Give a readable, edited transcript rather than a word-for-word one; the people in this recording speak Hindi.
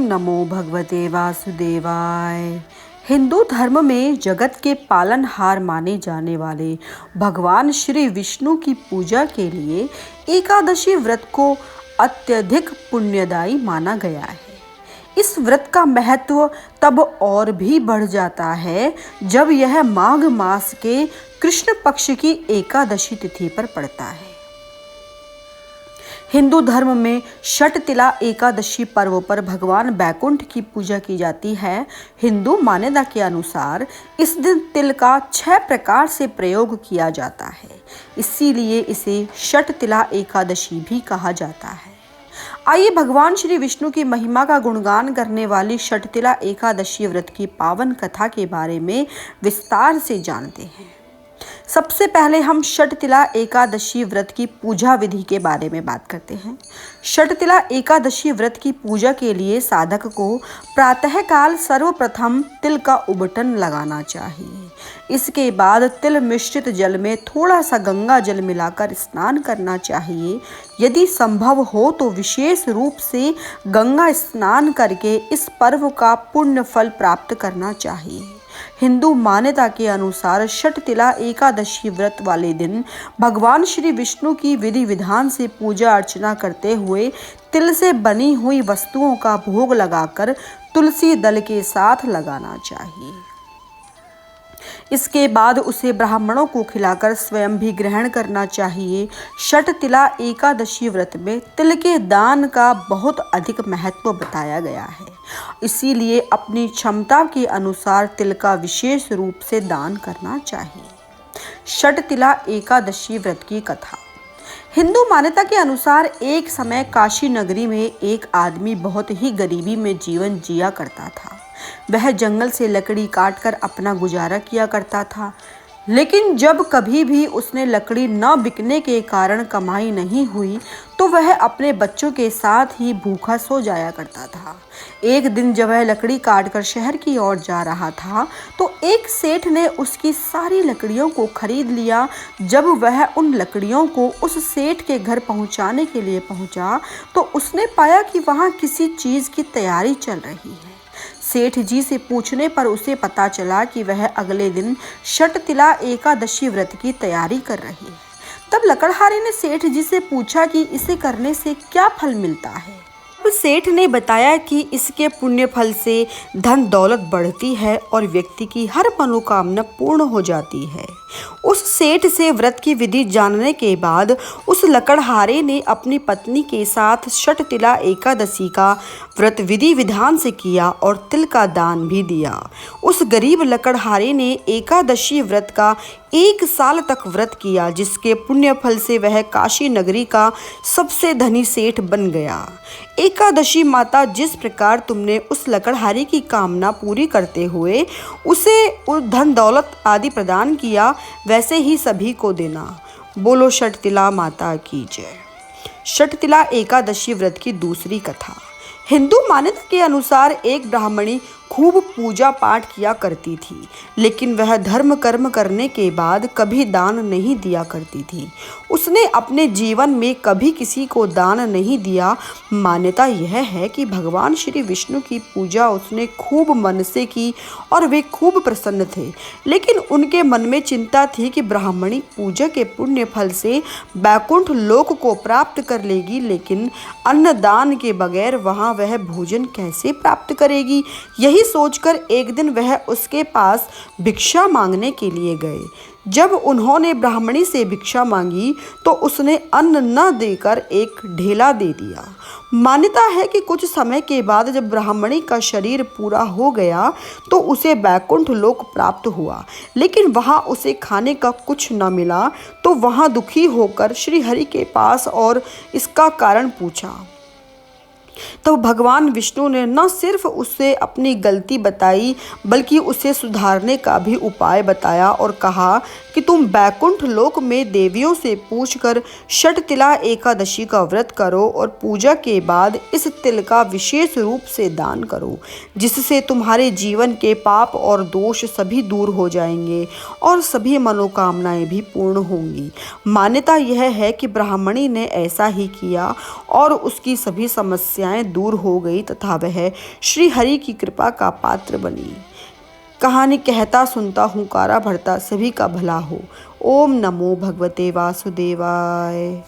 नमो भगवते वासुदेवाय। हिंदू धर्म में जगत के पालनहार माने जाने वाले भगवान श्री विष्णु की पूजा के लिए एकादशी व्रत को अत्यधिक पुण्यदायी माना गया है। इस व्रत का महत्व तब और भी बढ़ जाता है जब यह माघ मास के कृष्ण पक्ष की एकादशी तिथि पर पड़ता है। हिंदू धर्म में षटतिला एकादशी पर्व पर भगवान बैकुंठ की पूजा की जाती है। हिंदू मान्यता के अनुसार इस दिन तिल का 6 प्रकार से प्रयोग किया जाता है, इसीलिए इसे षटतिला एकादशी भी कहा जाता है। आइए भगवान श्री विष्णु की महिमा का गुणगान करने वाली षटतिला एकादशी व्रत की पावन कथा के बारे में विस्तार से जानते हैं। सबसे पहले हम षटतिला एकादशी व्रत की पूजा विधि के बारे में बात करते हैं। षटतिला एकादशी व्रत की पूजा के लिए साधक को प्रातःकाल सर्वप्रथम तिल का उबटन लगाना चाहिए। इसके बाद तिल मिश्रित जल में थोड़ा सा गंगा जल मिलाकर स्नान करना चाहिए। यदि संभव हो तो विशेष रूप से गंगा स्नान करके इस पर्व का पुण्य फल प्राप्त करना चाहिए। हिंदू मान्यता के अनुसार षटतिला एकादशी व्रत वाले दिन भगवान श्री विष्णु की विधि विधान से पूजा अर्चना करते हुए तिल से बनी हुई वस्तुओं का भोग लगाकर तुलसी दल के साथ लगाना चाहिए। इसके बाद उसे ब्राह्मणों को खिलाकर स्वयं भी ग्रहण करना चाहिए। षटतिला एकादशी व्रत में तिल के दान का बहुत अधिक महत्व बताया गया है, इसीलिए अपनी क्षमता के अनुसार तिल का विशेष रूप से दान करना चाहिए। षटतिला एकादशी व्रत की कथा। हिंदू मान्यता के अनुसार एक समय काशी नगरी में एक आदमी बहुत ही गरीबी में जीवन जिया करता था। वह जंगल से लकड़ी काटकर अपना गुजारा किया करता था, लेकिन जब कभी भी उसने लकड़ी न बिकने के कारण कमाई नहीं हुई तो वह अपने बच्चों के साथ ही भूखा सो जाया करता था। एक दिन जब वह लकड़ी काटकर शहर की ओर जा रहा था तो एक सेठ ने उसकी सारी लकड़ियों को खरीद लिया। जब वह उन लकड़ियों को उस सेठ के घर पहुंचाने के लिए पहुंचा तो उसने पाया कि वहां किसी चीज़ की तैयारी चल रही है। सेठ जी से पूछने पर उसे पता चला कि वह अगले दिन षटतिला एकादशी व्रत की तैयारी कर रही है। तब लकड़हारे ने सेठ जी से पूछा कि इसे करने से क्या फल मिलता है। सेठ ने बताया कि इसके पुण्य फल से धन दौलत बढ़ती है और व्यक्ति की हर मनोकामना पूर्ण हो जाती है। उस सेठ से व्रत की विधि जानने के बाद उस लकड़हारे ने अपनी पत्नी के साथ षटतिला एकादशी का व्रत विधि विधान से किया और तिल का दान भी दिया। उस गरीब लकड़हारे ने एकादशी व्रत का 1 साल तक व्रत किया, जिसके पुण्य फल से वह काशी नगरी का सबसे धनी सेठ बन गया। एकादशी माता, जिस प्रकार तुमने उस लकड़हारे की कामना पूरी करते हुए उसे धन दौलत आदि प्रदान किया, वैसे ही सभी को देना। बोलो षटतिला माता की जय। षटतिला एकादशी व्रत की दूसरी कथा। हिंदू मान्यता के अनुसार एक ब्राह्मणी खूब पूजा पाठ किया करती थी, लेकिन वह धर्म कर्म करने के बाद कभी दान नहीं दिया करती थी। उसने अपने जीवन में कभी किसी को दान नहीं दिया। मान्यता यह है कि भगवान श्री विष्णु की पूजा उसने खूब मन से की और वे खूब प्रसन्न थे, लेकिन उनके मन में चिंता थी कि ब्राह्मणी पूजा के पुण्य फल से बैकुंठ लोक को प्राप्त कर लेगी, लेकिन अन्नदान के बगैर वहाँ वह भोजन कैसे प्राप्त करेगी। यही सोचकर एक दिन वह उसके पास भिक्षा मांगने के लिए गए। जब उन्होंने ब्राह्मणी से भिक्षा मांगी तो उसने अन्न न देकर एक ढेला दे दिया। मान्यता है कि कुछ समय के बाद जब ब्राह्मणी का शरीर पूरा हो गया तो उसे बैकुंठ लोक प्राप्त हुआ, लेकिन वहां उसे खाने का कुछ न मिला। तो वहां दुखी होकर श्री हरि के पास और इसका कारण पूछा। तो भगवान विष्णु ने न सिर्फ उसे अपनी गलती बताई बल्कि उसे सुधारने का भी उपाय बताया और कहा कि तुम बैकुंठ लोक में देवियों से पूछकर षटतिला एकादशी का व्रत करो और पूजा के बाद इस तिल का विशेष रूप से दान करो, जिससे तुम्हारे जीवन के पाप और दोष सभी दूर हो जाएंगे और सभी मनोकामनाएं भी पूर्ण होंगी। मान्यता यह है कि ब्राह्मणी ने ऐसा ही किया और उसकी सभी समस्याएं समस्याएं दूर हो गई तथा वह श्री हरि की कृपा का पात्र बनी। कहानी कहता सुनता हुंकारा भरता सभी का भला हो। ओम नमो भगवते वासुदेवाय।